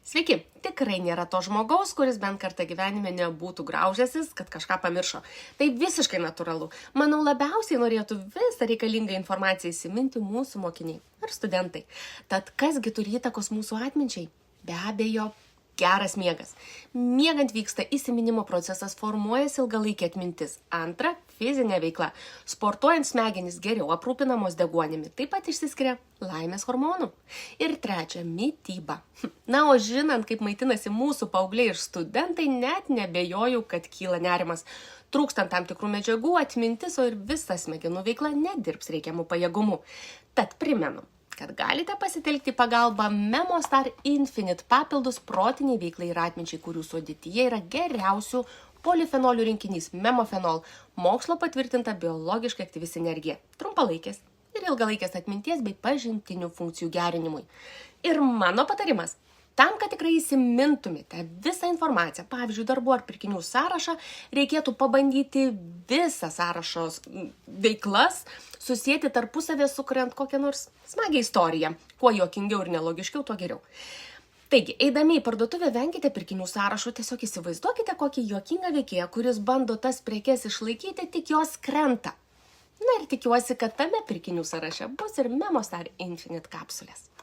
Sveiki, tikrai nėra to žmogaus, kuris bent kartą gyvenime nebūtų graužęsis, kad kažką pamiršo. Tai visiškai natūralu. Manau, labiausiai norėtų visą reikalingą informaciją įsiminti mūsų mokiniai ar studentai. Tad kasgi turi įtakos mūsų atminčiai? Be abejo, geras miegas. Miegant vyksta įsiminimo procesas, formuojasi ilgalaikė atmintis. Antra, fizinė veikla. Sportuojant smegenys geriau aprūpinamos deguonimi. Taip pat išsiskiria laimės hormonų. Ir trečia, mityba. Na, o žinant, kaip maitinasi mūsų paaugliai ir studentai, net nebejoju, kad kyla nerimas. Trūkstant tam tikrų medžiagų, atmintis, o ir visa smegenų veikla nedirbs reikiamų pajėgumų. Tad primenu, kad galite pasitelkti pagalbą Memostar Infinite papildus protiniai veiklai ir atminčiai, kurių sudėtyje yra geriausių polifenolių rinkinys memofenol, mokslo patvirtinta biologiškai aktyvi sinergija, trumpalaikės ir ilgalaikės atminties bei pažintinių funkcijų gerinimui. Ir mano patarimas. Tam, kad tikrai įsimintumėte visą informaciją, pavyzdžiui, darbų ar pirkinių sąrašą, reikėtų pabandyti visą sąrašo veiklas susėti tarpusavę, sukuriant kokią nors smagią istoriją. Kuo juokingiau ir nelogiškiau, tuo geriau. Taigi, eidami į parduotuvę, venkite pirkinių sąrašų, tiesiog įsivaizduokite kokį juokingą veikėją, kuris bando tas prekes išlaikyti, tik jos krenta. Na ir tikiuosi, kad tame pirkinių sąraše bus ir Memostar Infinite kapsulės.